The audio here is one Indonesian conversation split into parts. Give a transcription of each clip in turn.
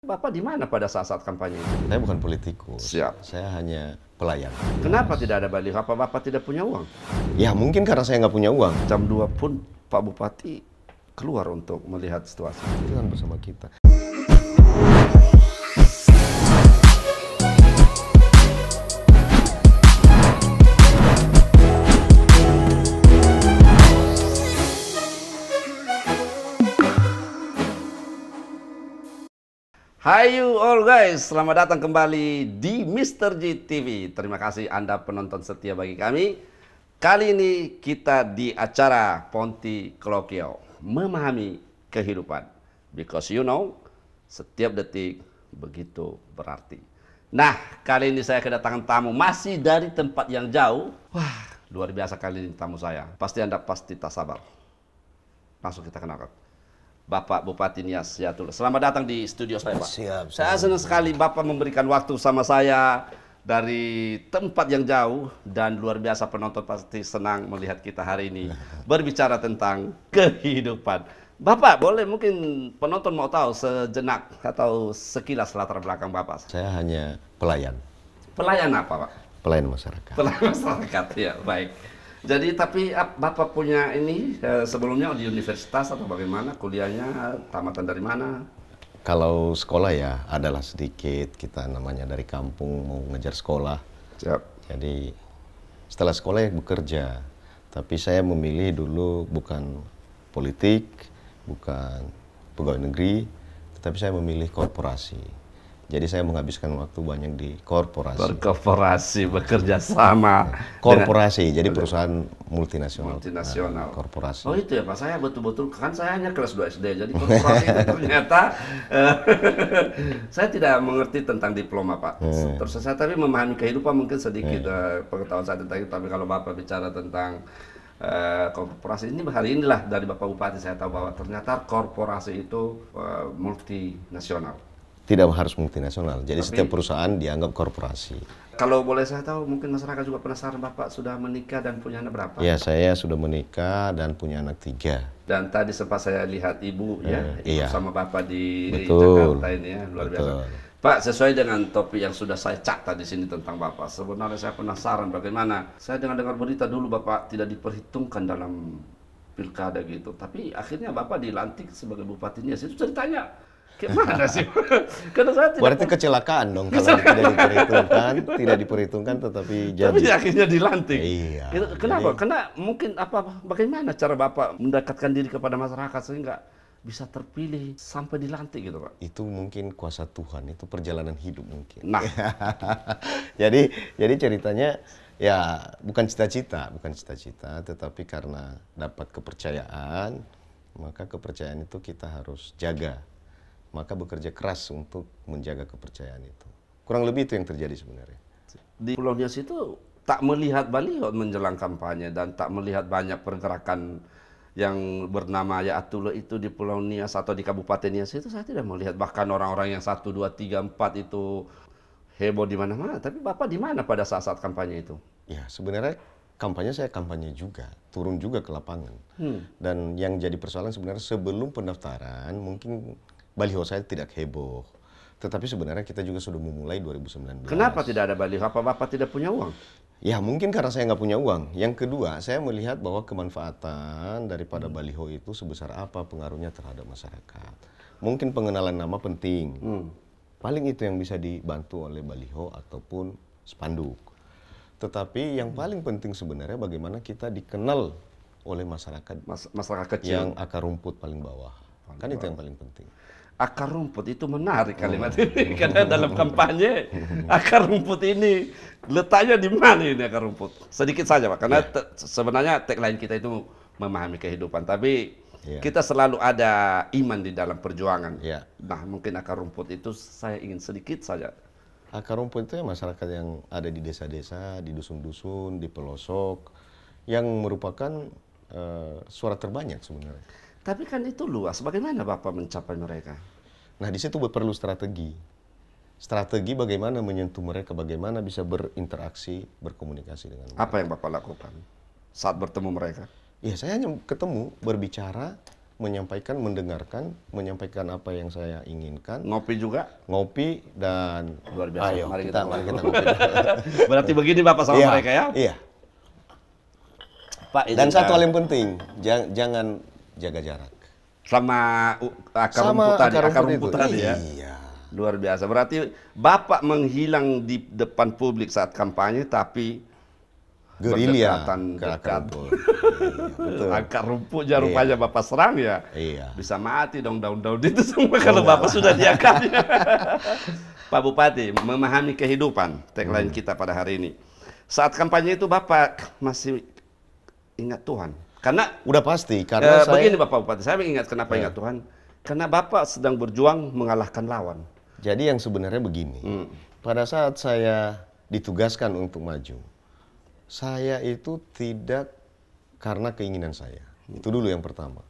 Bapak di mana pada saat-saat kampanye itu? Saya bukan politikus. Siap. Saya hanya pelayan. Kenapa tidak ada baliho? Apa Bapak tidak punya uang? Ya mungkin karena saya nggak punya uang. Jam 2 pun Pak Bupati keluar untuk melihat situasi. Itu kan bersama kita. Hai you all guys, selamat datang kembali di Mr. G TV. Terima kasih Anda penonton setia bagi kami. Kali ini kita di acara Ponti Kolokio, memahami kehidupan. Because you know, setiap detik begitu berarti. Nah, kali ini saya kedatangan tamu masih dari tempat yang jauh. Wah, luar biasa kali ini tamu saya. Pasti Anda tak sabar. Langsung kita kenalkan. Bapak Bupati Nias Yatullah. Selamat datang di studio saya, Pak. Siap. Saya senang sekali Bapak memberikan waktu sama saya dari tempat yang jauh, dan luar biasa penonton pasti senang melihat kita hari ini berbicara tentang kehidupan. Bapak, boleh mungkin penonton mau tahu sejenak atau sekilas latar belakang Bapak? Saya hanya pelayan. Pelayan apa, Pak? Pelayan masyarakat. Pelayan masyarakat, ya, baik. Jadi tapi Bapak punya ini sebelumnya di universitas atau bagaimana, kuliahnya tamatan dari mana? Kalau sekolah ya adalah sedikit, kita namanya dari kampung mau ngejar sekolah. Siap. Jadi setelah sekolah ya bekerja. Tapi saya memilih dulu bukan politik, bukan pegawai negeri, tetapi saya memilih korporasi. Jadi saya menghabiskan waktu banyak di korporasi. Berkorporasi, bekerja sama. Korporasi, jadi perusahaan multinasional. Multinasional. Korporasi. Oh itu ya Pak, saya betul-betul, kan saya hanya kelas 2 SD, jadi korporasi itu ternyata saya tidak mengerti tentang diploma Pak. Terus saya tapi memahami kehidupan mungkin sedikit pengetahuan saya tentang itu, tapi kalau Bapak bicara tentang korporasi ini, hari inilah dari Bapak Bupati saya tahu bahwa ternyata korporasi itu multinasional. Tidak harus multinasional, jadi setiap perusahaan dianggap korporasi. Kalau boleh saya tahu, mungkin masyarakat juga penasaran, Bapak sudah menikah dan punya anak berapa? Ya, saya sudah menikah dan punya anak 3. Dan tadi sempat saya lihat Ibu iya. sama Bapak di Betul. Jakarta ini ya, luar Betul. biasa. Pak, sesuai dengan topik yang sudah saya catat di sini tentang Bapak, sebenarnya saya penasaran bagaimana. Saya dengar berita dulu Bapak tidak diperhitungkan dalam pilkada gitu, tapi akhirnya Bapak dilantik sebagai Bupati Nias. Itu ceritanya gimana sih? Karena saya tidak. Berarti kecelakaan dong kalau tidak diperhitungkan tetapi jadi. Tapi akhirnya dilantik. Iya. Kenapa? Karena mungkin bagaimana cara Bapak mendekatkan diri kepada masyarakat sehingga bisa terpilih sampai dilantik gitu, Pak? Itu mungkin kuasa Tuhan, itu perjalanan hidup mungkin. Nah. jadi ceritanya ya bukan cita-cita, tetapi karena dapat kepercayaan, maka kepercayaan itu kita harus jaga. Maka bekerja keras untuk menjaga kepercayaan itu. Kurang lebih itu yang terjadi sebenarnya. Di Pulau Nias itu tak melihat baliho menjelang kampanye dan tak melihat banyak pergerakan yang bernama Yatullah itu di Pulau Nias atau di Kabupaten Nias itu saya tidak melihat. Bahkan orang-orang yang 1, 2, 3, 4 itu heboh di mana-mana. Tapi Bapak di mana pada saat-saat kampanye itu? Ya sebenarnya kampanye saya kampanye juga, turun juga ke lapangan. Dan yang jadi persoalan sebenarnya sebelum pendaftaran mungkin baliho saya tidak heboh, tetapi sebenarnya kita juga sudah memulai 2019. Kenapa tidak ada baliho? Apa Bapak tidak punya uang? Ya mungkin karena saya nggak punya uang. Yang kedua, saya melihat bahwa kemanfaatan daripada baliho itu sebesar apa pengaruhnya terhadap masyarakat. Mungkin pengenalan nama penting. Paling itu yang bisa dibantu oleh baliho ataupun spanduk. Tetapi yang paling penting sebenarnya bagaimana kita dikenal oleh masyarakat, Masyarakat kecil yang akar rumput paling bawah. Kan itu yang paling penting. Akar rumput itu menarik kalimat ini, karena dalam kampanye akar rumput ini letaknya di mana ini akar rumput? Sedikit saja Pak, karena sebenarnya tagline kita itu memahami kehidupan, tapi kita selalu ada iman di dalam perjuangan. Nah mungkin akar rumput itu saya ingin sedikit saja. Akar rumput itu ya masyarakat yang ada di desa-desa, di dusun-dusun, di pelosok, yang merupakan suara terbanyak sebenarnya. Tapi kan itu luas, bagaimana Bapak mencapai mereka? Nah di situ perlu strategi. Strategi bagaimana menyentuh mereka, bagaimana bisa berinteraksi, berkomunikasi dengan mereka. Apa yang Bapak lakukan saat bertemu mereka? Ya saya hanya ketemu, berbicara, mendengarkan, menyampaikan apa yang saya inginkan. Ngopi juga? Ngopi dan Luar biasa. ayo Mari kita ngopi. ngopi. Berarti begini Bapak sama Iya, mereka ya? Iya. Pak, Dan izinkan. satu hal yang penting, jangan jaga jarak. Sama akar Sama rumput tadi, akar rumput rumput itu. tadi ya? Iya. Luar biasa. Berarti Bapak menghilang di depan publik saat kampanye, tapi Gerilya berdekatan ke akar dekat. rumput. Iya, betul. Akar rumputnya rupanya Bapak serang ya? Iya. Bisa mati dong daun-daun itu semua kalau Bapak sudah di akarnya. Pak Bupati, memahami kehidupan, tagline kita pada hari ini. Saat kampanye itu Bapak masih ingat Tuhan? Karena Udah pasti karena begini Bapak Bupati, saya ingat kenapa ingat Tuhan? Karena Bapak sedang berjuang mengalahkan lawan. Jadi yang sebenarnya begini, pada saat saya ditugaskan untuk maju, saya itu tidak karena keinginan saya. Itu dulu yang pertama.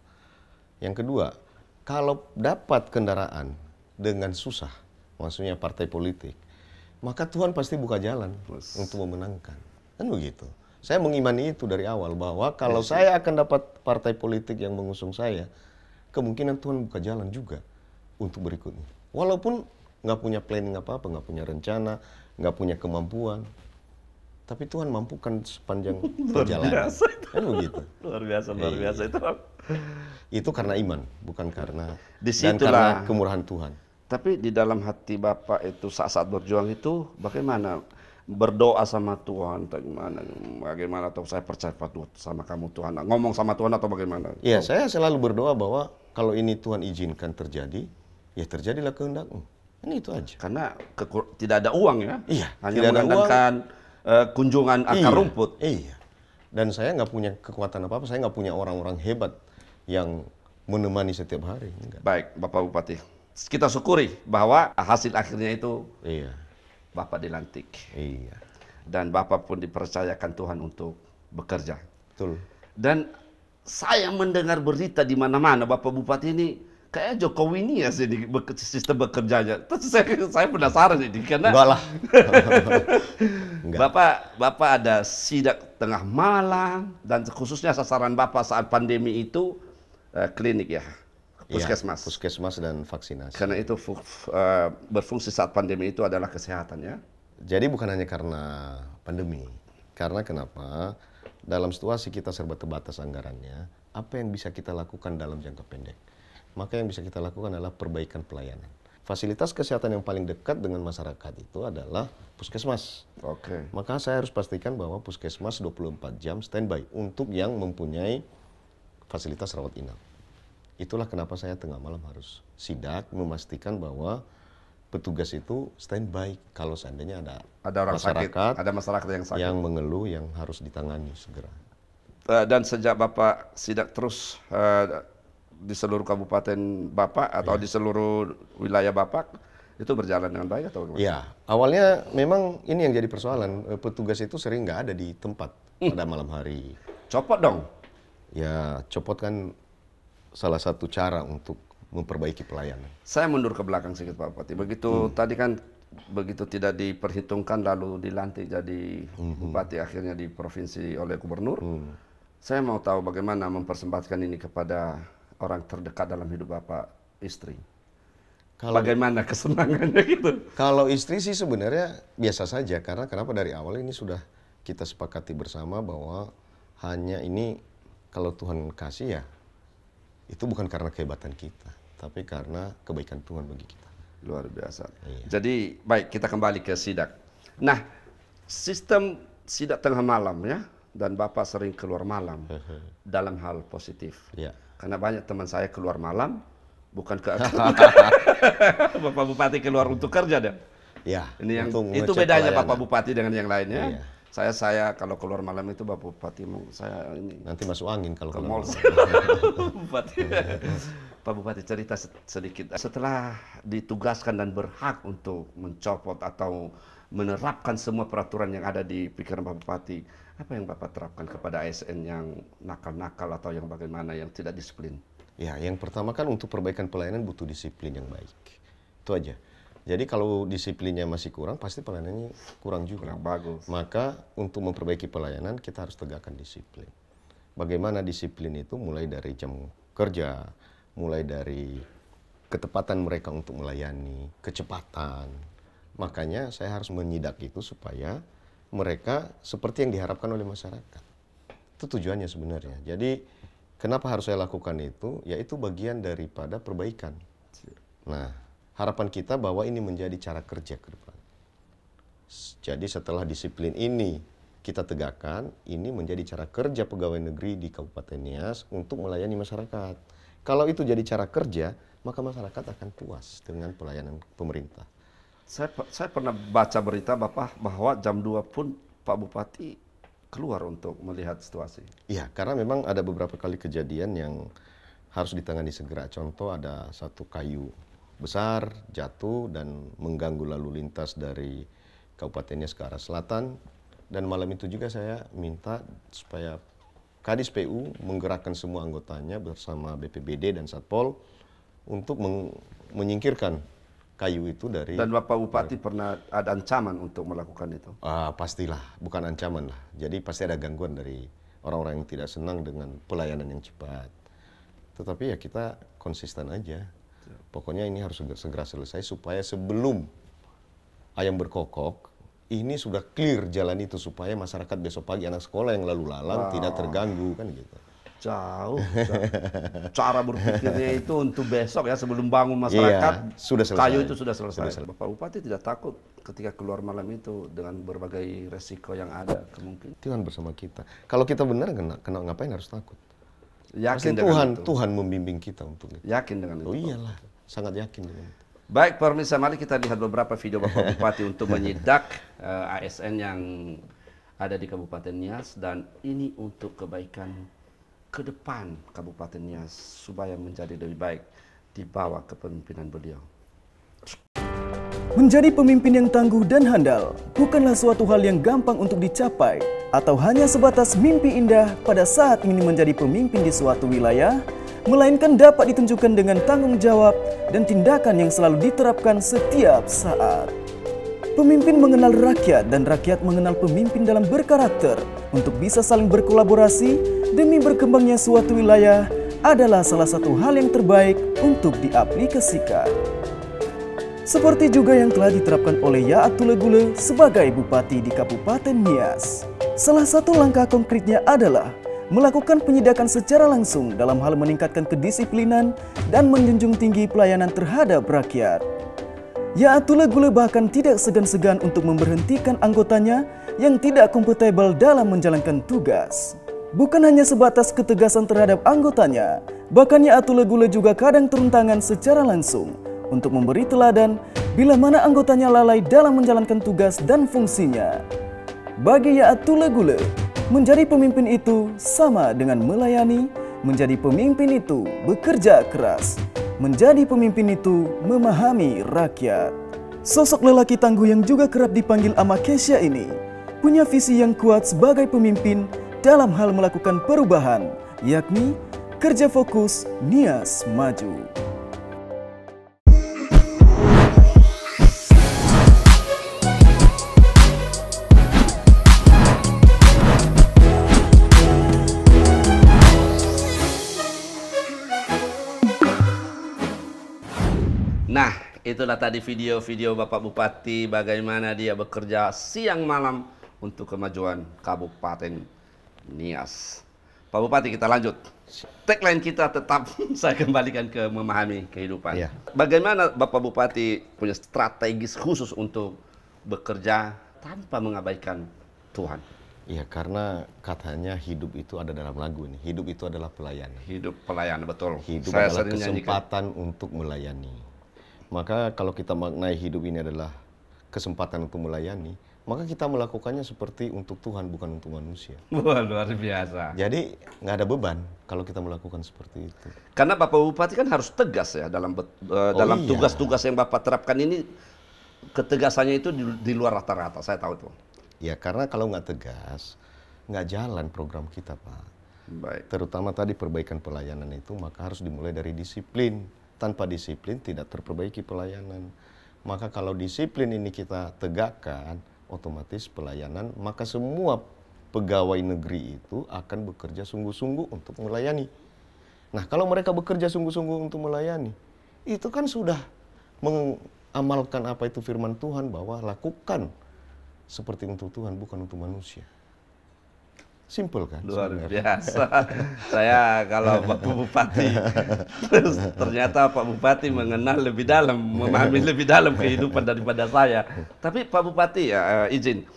Yang kedua, kalau dapat kendaraan dengan susah, maksudnya partai politik, maka Tuhan pasti buka jalan untuk memenangkan. Kan begitu. Saya mengimani itu dari awal, bahwa kalau saya akan dapat partai politik yang mengusung saya, kemungkinan Tuhan buka jalan juga untuk berikutnya. Walaupun nggak punya planning apa-apa, nggak punya rencana, nggak punya kemampuan, tapi Tuhan mampukan sepanjang perjalanan. Kan begitu. Luar biasa itu. Itu karena iman, bukan karena Disitulah. dan karena kemurahan Tuhan. Tapi di dalam hati Bapak itu saat-saat berjuang itu bagaimana? Berdoa sama Tuhan, bagaimana atau saya percaya sama kamu Tuhan, ngomong sama Tuhan atau bagaimana? Ya, saya selalu berdoa bahwa kalau ini Tuhan izinkan terjadi, ya terjadilah kehendak-Mu. Ini itu aja. Karena tidak ada uang ya, Iya, hanya tidak ada mengandalkan kunjungan akar rumput. Iya. Dan saya nggak punya kekuatan apa-apa, saya nggak punya orang-orang hebat yang menemani setiap hari. Enggak. Baik, Bapak Bupati, kita syukuri bahwa hasil akhirnya itu Iya. Bapak dilantik. Iya. Dan Bapak pun dipercayakan Tuhan untuk bekerja. Betul. Dan saya mendengar berita di mana-mana Bapak Bupati ini kayak Jokowi ini ya sini sistem bekerjanya. Terus saya penasaran ini karena Enggak lah. Enggak. Bapak ada sidak tengah malam dan khususnya sasaran Bapak saat pandemi itu klinik ya, puskesmas. Iya, puskesmas dan vaksinasi. Karena itu berfungsi saat pandemi itu adalah kesehatan ya. Jadi bukan hanya karena pandemi. Karena kenapa? Dalam situasi kita serba terbatas anggarannya, apa yang bisa kita lakukan dalam jangka pendek? Maka yang bisa kita lakukan adalah perbaikan pelayanan. Fasilitas kesehatan yang paling dekat dengan masyarakat itu adalah puskesmas. Oke. Maka saya harus pastikan bahwa puskesmas 24 jam standby untuk yang mempunyai fasilitas rawat inap. Itulah kenapa saya tengah malam harus sidak memastikan bahwa petugas itu standby kalau seandainya ada orang masyarakat, sakit, ada masyarakat yang sakit. yang mengeluh yang harus ditangani segera. Dan sejak Bapak sidak terus di seluruh kabupaten Bapak atau di seluruh wilayah Bapak itu berjalan dengan baik atau bagaimana? Ya, awalnya memang ini yang jadi persoalan. Petugas itu sering nggak ada di tempat pada malam hari. Copot dong. Ya, copot kan salah satu cara untuk memperbaiki pelayanan. Saya mundur ke belakang sedikit Pak Bupati. Begitu tadi kan begitu tidak diperhitungkan lalu dilantik jadi bupati akhirnya di provinsi oleh gubernur. Saya mau tahu bagaimana mempersembahkan ini kepada orang terdekat dalam hidup Bapak, istri. Bagaimana kesenangannya gitu? Kalau istri sih sebenarnya biasa saja karena kenapa dari awal ini sudah kita sepakati bersama bahwa hanya ini kalau Tuhan kasih ya itu bukan karena kehebatan kita, tapi karena kebaikan Tuhan bagi kita. Luar biasa. Iya. Jadi baik kita kembali ke sidak. Nah, sistem sidak tengah malam ya, dan Bapak sering keluar malam dalam hal positif. Ya. Karena banyak teman saya keluar malam bukan ke Bapak Bupati keluar untuk kerja deh. Ya. Ini yang untuk itu mengecek bedanya pelayanan. Bapak Bupati dengan yang lainnya. Iya. Saya kalau keluar malam itu Bapak Bupati mau saya ini Nanti masuk angin kalau ke keluar mall. malam. Bupati. Pak Bupati cerita sedikit. Setelah ditugaskan dan berhak untuk mencopot atau menerapkan semua peraturan yang ada di pikiran Pak Bupati, apa yang Bapak terapkan kepada ASN yang nakal-nakal atau yang bagaimana yang tidak disiplin? Ya, yang pertama kan untuk perbaikan pelayanan butuh disiplin yang baik. Itu aja. Jadi kalau disiplinnya masih kurang, pasti pelayanannya kurang juga. Kurang bagus. Maka untuk memperbaiki pelayanan kita harus tegakkan disiplin. Bagaimana disiplin itu mulai dari jam bekerja, mulai dari ketepatan mereka untuk melayani, kecepatan. Makanya saya harus menyidak itu supaya mereka seperti yang diharapkan oleh masyarakat. Itu tujuannya sebenarnya. Jadi kenapa harus saya lakukan itu? Yaitu bagian daripada perbaikan. Nah, harapan kita bahwa ini menjadi cara kerja ke depan. Jadi setelah disiplin ini kita tegakkan, ini menjadi cara kerja pegawai negeri di Kabupaten Nias untuk melayani masyarakat. Kalau itu jadi cara kerja, maka masyarakat akan puas dengan pelayanan pemerintah. Saya pernah baca berita Bapak bahwa jam 2 pun Pak Bupati keluar untuk melihat situasi. Iya, karena memang ada beberapa kali kejadian yang harus ditangani segera. Contoh ada satu kayu besar jatuh dan mengganggu lalu lintas dari Kabupaten Nias ke arah selatan. Dan malam itu juga saya minta supaya Kadis PU menggerakkan semua anggotanya bersama BPBD dan Satpol untuk menyingkirkan kayu itu dari... Dan Bapak Bupati pernah ada ancaman untuk melakukan itu? Pastilah, bukan ancaman lah. Jadi pasti ada gangguan dari orang-orang yang tidak senang dengan pelayanan yang cepat. Tetapi ya kita konsisten aja. Pokoknya ini harus segera selesai supaya sebelum ayam berkokok, ini sudah clear jalan itu supaya masyarakat besok pagi anak sekolah yang lalu lalang tidak terganggu kan gitu. Jauh. Cara berpikirnya itu untuk besok ya sebelum bangun masyarakat. Iya, sudah selesai. Kayu itu sudah selesai. Bapak Bupati tidak takut ketika keluar malam itu dengan berbagai resiko yang ada kemungkinan. Tuhan bersama kita. Kalau kita benar kena ngapain harus takut? Yakin pasti dengan itu. Tuhan membimbing kita untuk itu. Yakin dengan itu. Oh iyalah, sangat yakin dengan itu. Baik, pemirsa, mari kita lihat beberapa video Bapak Bupati untuk menyidak ASN yang ada di Kabupaten Nias, dan ini untuk kebaikan ke depan Kabupaten Nias supaya menjadi lebih baik di bawah kepemimpinan beliau. Menjadi pemimpin yang tangguh dan handal bukanlah suatu hal yang gampang untuk dicapai atau hanya sebatas mimpi indah pada saat ingin menjadi pemimpin di suatu wilayah, melainkan dapat ditunjukkan dengan tanggung jawab dan tindakan yang selalu diterapkan setiap saat. Pemimpin mengenal rakyat dan rakyat mengenal pemimpin dalam berkarakter untuk bisa saling berkolaborasi demi berkembangnya suatu wilayah adalah salah satu hal yang terbaik untuk diaplikasikan. Seperti juga yang telah diterapkan oleh Yaat Tulegule sebagai Bupati di Kabupaten Nias. Salah satu langkah konkretnya adalah melakukan penyidakan secara langsung dalam hal meningkatkan kedisiplinan dan menjunjung tinggi pelayanan terhadap rakyat. Yaat Tulegule bahkan tidak segan-segan untuk memberhentikan anggotanya yang tidak kompatibel dalam menjalankan tugas. Bukan hanya sebatas ketegasan terhadap anggotanya, bahkan Yaat Tulegule juga kadang turun tangan secara langsung untuk memberi teladan bila mana anggotanya lalai dalam menjalankan tugas dan fungsinya. Bagi Yaat Tulegule, menjadi pemimpin itu sama dengan melayani, menjadi pemimpin itu bekerja keras, menjadi pemimpin itu memahami rakyat. Sosok lelaki tangguh yang juga kerap dipanggil Ama Kesha ini punya visi yang kuat sebagai pemimpin dalam hal melakukan perubahan, yakni kerja fokus, Nias maju. Nah, itulah tadi video-video Bapak Bupati bagaimana dia bekerja siang malam untuk kemajuan Kabupaten Nias. Pak Bupati, kita lanjut. Tagline kita tetap saya kembalikan ke memahami kehidupan. Iya. Bagaimana Bapak Bupati punya strategis khusus untuk bekerja tanpa mengabaikan Tuhan? Iya, karena katanya hidup itu ada dalam lagu ini. Hidup itu adalah pelayanan. Hidup pelayan, betul. Hidup Saya adalah sering nyanyikan. kesempatan untuk melayani. Maka kalau kita maknai hidup ini adalah kesempatan untuk melayani, maka kita melakukannya seperti untuk Tuhan, bukan untuk manusia. Wah, luar biasa. Jadi nggak ada beban kalau kita melakukan seperti itu. Karena Bapak Bupati kan harus tegas ya dalam iya. tugas-tugas yang Bapak terapkan ini, ketegasannya itu di luar rata-rata, saya tahu itu. Ya karena kalau nggak tegas, nggak jalan program kita, Pak. Baik. Terutama tadi perbaikan pelayanan itu, maka harus dimulai dari disiplin. Tanpa disiplin tidak terperbaiki pelayanan. Maka kalau disiplin ini kita tegakkan, otomatis pelayanan, maka semua pegawai negeri itu akan bekerja sungguh-sungguh untuk melayani. Nah, kalau mereka bekerja sungguh-sungguh untuk melayani, itu kan sudah mengamalkan apa itu firman Tuhan bahwa lakukan seperti untuk Tuhan, bukan untuk manusia. Simple kan? Luar sebenarnya. biasa. Saya kalau Pak Bupati, terus ternyata Pak Bupati mengenal lebih dalam, memahami lebih dalam kehidupan daripada saya. Tapi Pak Bupati ya izin,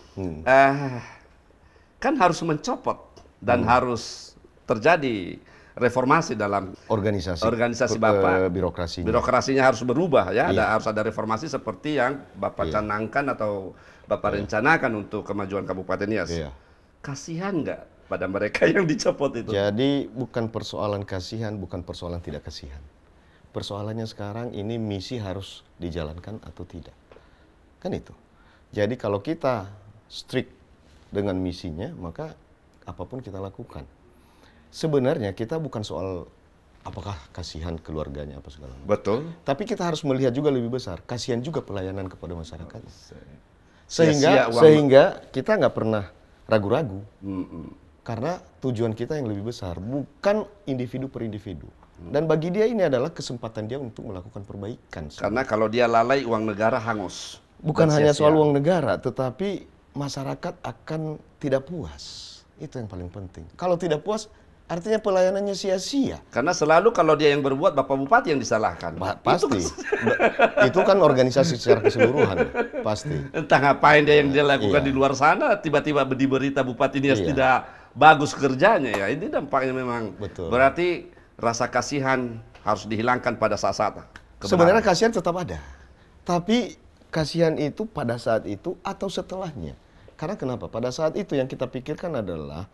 kan harus mencopot dan harus terjadi reformasi dalam organisasi Bapak. Birokrasinya. Birokrasinya harus berubah ya, Iya. harus ada reformasi seperti yang Bapak canangkan atau Bapak rencanakan untuk kemajuan Kabupaten Nias. Iya. Kasihan nggak pada mereka yang dicopot itu? Jadi bukan persoalan kasihan, bukan persoalan tidak kasihan. Persoalannya sekarang ini misi harus dijalankan atau tidak. Kan itu. Jadi kalau kita strict dengan misinya, maka apapun kita lakukan. Sebenarnya kita bukan soal apakah kasihan keluarganya apa segala macam. Betul. Tapi kita harus melihat juga lebih besar. Kasihan juga pelayanan kepada masyarakat. Sia-sia uang. Sehingga kita nggak pernah ragu-ragu. Karena tujuan kita yang lebih besar, bukan individu per individu. Dan bagi dia ini adalah kesempatan dia untuk melakukan perbaikan. Karena kalau dia lalai, uang negara hangus. Bukan Dan hanya sia-sia. soal uang negara, tetapi masyarakat akan tidak puas. Itu yang paling penting. Kalau tidak puas, artinya pelayanannya sia-sia. Karena selalu kalau dia yang berbuat, Bapak Bupati yang disalahkan. Pasti. Itu kan organisasi secara keseluruhan. Pasti. Entah ngapain dia yang dia lakukan Iya. di luar sana, tiba-tiba di berita Bupati Nias Iya. tidak bagus kerjanya ya. Ini dampaknya memang. Betul. Berarti rasa kasihan harus dihilangkan pada saat-saat kebenaran. Sebenarnya kasihan tetap ada. Tapi kasihan itu pada saat itu atau setelahnya. Karena kenapa? Pada saat itu yang kita pikirkan adalah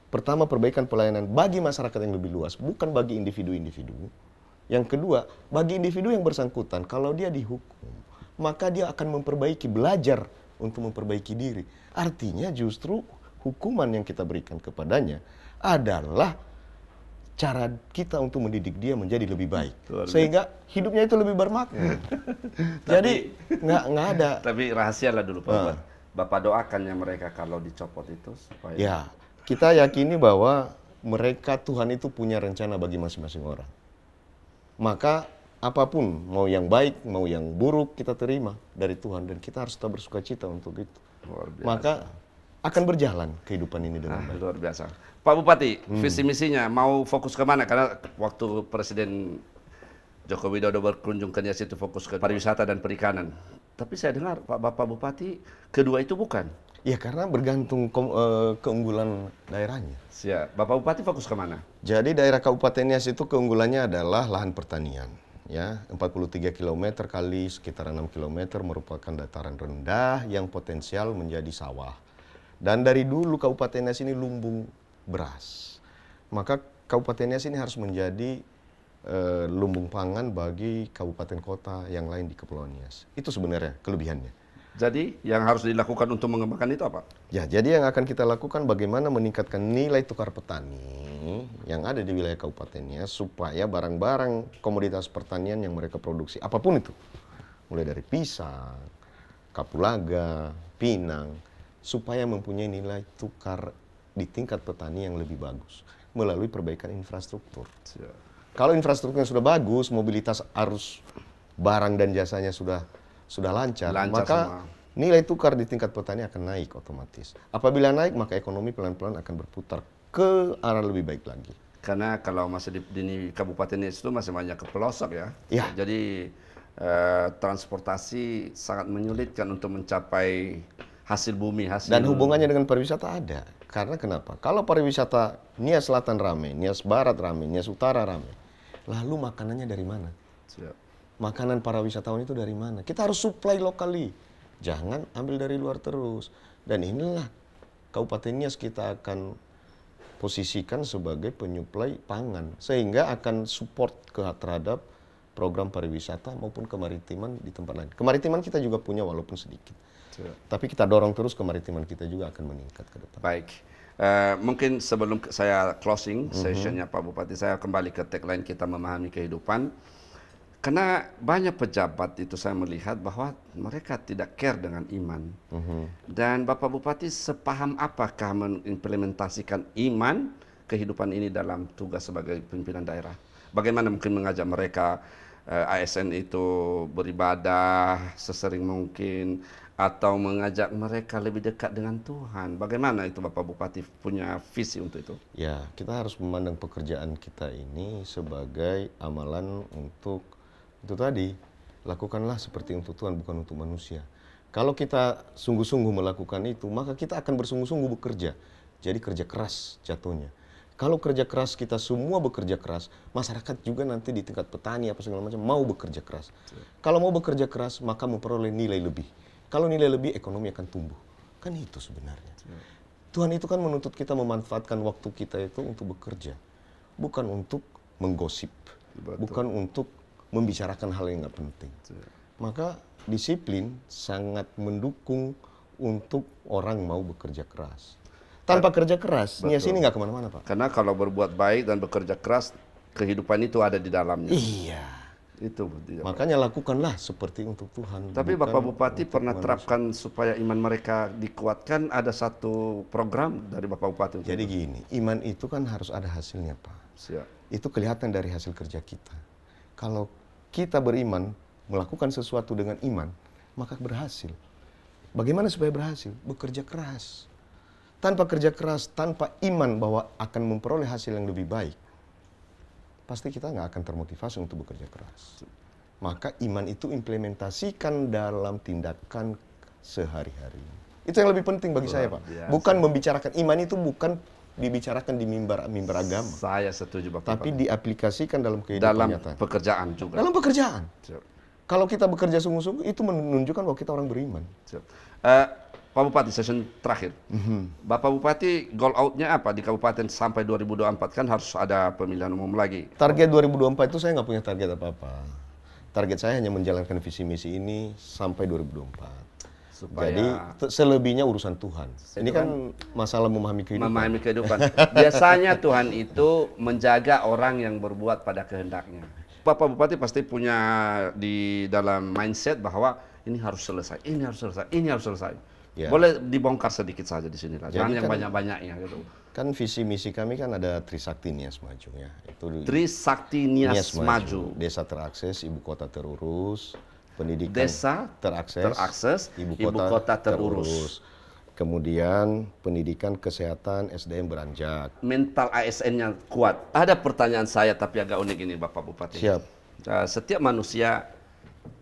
pertama perbaikan pelayanan bagi masyarakat yang lebih luas, bukan bagi individu-individu. Yang kedua, bagi individu yang bersangkutan, kalau dia dihukum, maka dia akan memperbaiki, belajar untuk memperbaiki diri. Artinya justru hukuman yang kita berikan kepadanya adalah cara kita untuk mendidik dia menjadi lebih baik. Sehingga hidupnya itu lebih bermakna. Jadi nggak ada. Tapi rahasia lah dulu Pak Bupati. Bapak doakannya mereka kalau dicopot itu supaya. Ya, kita yakini bahwa mereka Tuhan itu punya rencana bagi masing-masing orang. Maka apapun, mau yang baik, mau yang buruk, kita terima dari Tuhan. Dan kita harus tetap bersuka cita untuk itu. Luar biasa. Maka akan berjalan kehidupan ini dengan baik. Luar biasa. Pak Bupati, visi misinya mau fokus kemana? Karena waktu Presiden Joko Widodo berkunjung ke Nias itu fokus ke pariwisata dan perikanan. Tapi saya dengar Bapak Bupati kedua itu bukan. Ya karena bergantung keunggulan daerahnya. Siap. Bapak Bupati fokus kemana? Jadi daerah Kabupaten Nias itu keunggulannya adalah lahan pertanian. Ya, 43 km kali sekitar 6 km merupakan dataran rendah yang potensial menjadi sawah. Dan dari dulu Kabupaten Nias ini lumbung beras. Maka Kabupaten Nias ini harus menjadi lumbung pangan bagi kabupaten kota yang lain di Kepulauan Nias. Itu sebenarnya kelebihannya. Jadi yang harus dilakukan untuk mengembangkan itu apa? Ya, jadi yang akan kita lakukan bagaimana meningkatkan nilai tukar petani yang ada di wilayah Kabupaten Nias supaya barang-barang komoditas pertanian yang mereka produksi, apapun itu, mulai dari pisang, kapulaga, pinang, supaya mempunyai nilai tukar di tingkat petani yang lebih bagus melalui perbaikan infrastruktur. Siap. Kalau infrastrukturnya sudah bagus, mobilitas arus barang dan jasanya sudah lancar, maka semua. nilai tukar di tingkat petani akan naik otomatis. Apabila naik, maka ekonomi pelan-pelan akan berputar ke arah lebih baik lagi. Karena kalau masih di Kabupaten Nias itu masih banyak ke pelosok ya. Ya. Jadi transportasi sangat menyulitkan untuk mencapai hasil bumi, hasil. Dan hubungannya dengan pariwisata ada. Karena kenapa? Kalau pariwisata Nias Selatan rame, Nias Barat rame, Nias Utara rame, lalu makanannya dari mana? Siap. Makanan para wisatawan itu dari mana? Kita harus supply lokali. Jangan ambil dari luar terus. Dan inilah Kabupaten Nias kita akan posisikan sebagai penyuplai pangan. Sehingga akan support terhadap program pariwisata maupun kemaritiman di tempat lain. Kemaritiman kita juga punya walaupun sedikit. Tapi kita dorong terus kemaritiman kita juga akan meningkat ke depan. Baik. Mungkin sebelum saya closing sessionnya Pak Bupati, saya kembali ke tagline kita memahami kehidupan. Karena banyak pejabat itu saya melihat bahwa mereka tidak care dengan iman. Dan Bapak Bupati sepaham apakah mengimplementasikan iman kehidupan ini dalam tugas sebagai pimpinan daerah? Bagaimana mungkin mengajak mereka ASN itu beribadah sesering mungkin, atau mengajak mereka lebih dekat dengan Tuhan? Bagaimana itu Bapak Bupati punya visi untuk itu? Ya, kita harus memandang pekerjaan kita ini sebagai amalan untuk itu tadi, lakukanlah seperti untuk Tuhan, bukan untuk manusia. Kalau kita sungguh-sungguh melakukan itu, maka kita akan bersungguh-sungguh bekerja. Jadi kerja keras jatuhnya. Kalau kerja keras, kita semua bekerja keras, masyarakat juga nanti di tingkat petani apa segala macam mau bekerja keras. Kalau mau bekerja keras, maka memperoleh nilai lebih. Kalau nilai lebih, ekonomi akan tumbuh. Kan itu sebenarnya. Tuhan itu kan menuntut kita memanfaatkan waktu kita itu untuk bekerja. Bukan untuk menggosip. Betul. Bukan untuk membicarakan hal yang nggak penting. Maka disiplin sangat mendukung untuk orang mau bekerja keras. Tanpa kerja keras, Nias ini nggak kemana-mana, Pak. Karena kalau berbuat baik dan bekerja keras, kehidupan itu ada di dalamnya. Iya. Itu. Makanya lakukanlah seperti untuk Tuhan. Tapi Bapak Bupati pernah terapkan supaya iman mereka dikuatkan, ada satu program dari Bapak Bupati. Jadi gini, iman itu kan harus ada hasilnya, Pak. Siap. Itu kelihatan dari hasil kerja kita. Kalau kita beriman, melakukan sesuatu dengan iman, maka berhasil. Bagaimana supaya berhasil? Bekerja keras. Tanpa kerja keras, tanpa iman bahwa akan memperoleh hasil yang lebih baik, pasti kita nggak akan termotivasi untuk bekerja keras. Maka iman itu implementasikan dalam tindakan sehari-hari. Itu yang lebih penting bagi saya, Pak. Biasa. Bukan membicarakan iman itu bukan dibicarakan di mimbar agama. Saya setuju Bapak. Tapi diaplikasikan dalam kehidupan dalam nyata. pekerjaan juga. Dalam pekerjaan. Siap. Kalau kita bekerja sungguh-sungguh, itu menunjukkan bahwa kita orang beriman. Siap. Pak Bupati, session terakhir. Bapak Bupati, goal out-nya apa di Kabupaten sampai 2024? Kan harus ada pemilihan umum lagi. Target 2024 itu saya nggak punya target apa-apa. Target saya hanya menjalankan visi misi ini sampai 2024. Supaya Jadi selebihnya urusan Tuhan. Ini kan masalah memahami kehidupan. memahami kehidupan. Biasanya Tuhan itu menjaga orang yang berbuat pada kehendaknya. Bapak Bupati pasti punya di dalam mindset bahwa ini harus selesai, ini harus selesai, ini harus selesai. Ya. Boleh dibongkar sedikit saja di sini lah. Jangan Jadi yang kan- banyak-banyaknya gitu. Kan visi misi kami kan ada Trisakti Nias Maju ya. Itu Trisakti Nias Maju. Desa terakses, ibu kota terurus, pendidikan Desa terakses, ibu kota terurus. Kemudian pendidikan, kesehatan, SDM beranjak. Mental ASN-nya kuat. Ada pertanyaan saya tapi agak unik ini Bapak Bupati. Siap. Setiap manusia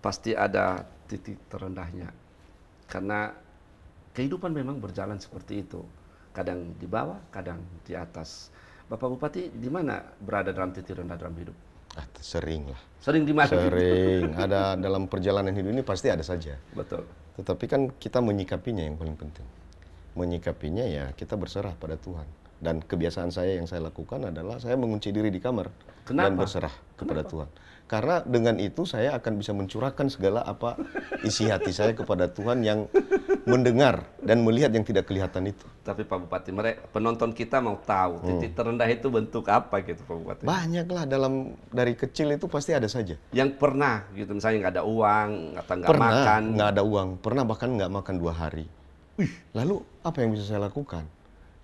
pasti ada titik terendahnya. Karena kehidupan memang berjalan seperti itu. Kadang di bawah, kadang di atas. Bapak Bupati di mana berada dalam titik rendah dalam hidup? Sering lah. Sering di mana? Sering. Ada dalam perjalanan hidup ini pasti ada saja. Betul. Tetapi kan kita menyikapinya yang paling penting. Menyikapinya ya kita berserah pada Tuhan. Dan kebiasaan saya yang saya lakukan adalah saya mengunci diri di kamar. Kenapa? Dan berserah kepada Tuhan. Karena dengan itu saya akan bisa mencurahkan segala apa isi hati saya kepada Tuhan yang mendengar dan melihat yang tidak kelihatan itu. Tapi Pak Bupati, penonton kita mau tahu titik terendah itu bentuk apa gitu Pak Bupati? Banyaklah dari kecil itu pasti ada saja. Yang pernah gitu misalnya nggak ada uang atau nggak Pernah makan. nggak ada uang, pernah bahkan nggak makan 2 hari. Lalu apa yang bisa saya lakukan?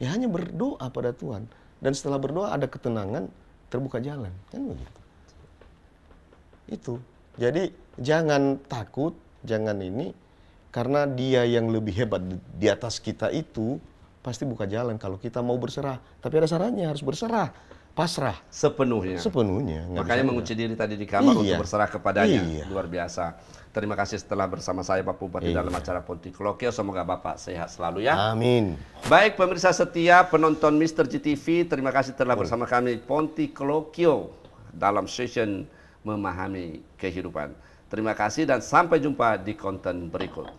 Ya hanya berdoa pada Tuhan. Dan setelah berdoa ada ketenangan, terbuka jalan. Kan begitu. Itu. Jadi jangan takut, jangan ini. Karena dia yang lebih hebat di atas kita itu pasti buka jalan kalau kita mau berserah. Tapi ada syaratnya, harus berserah. Pasrah. Sepenuhnya. Sepenuhnya. Makanya mengunci diri tadi di kamar Iya. untuk berserah kepadanya. Iya. Luar biasa. Terima kasih setelah bersama saya Pak Bupati dalam acara Ponti Kolokio. Semoga Bapak sehat selalu ya. Amin. Baik pemirsa setia penonton Mr. GTV, terima kasih telah bersama kami Ponti Kolokio dalam session memahami kehidupan. Terima kasih dan sampai jumpa di konten berikut.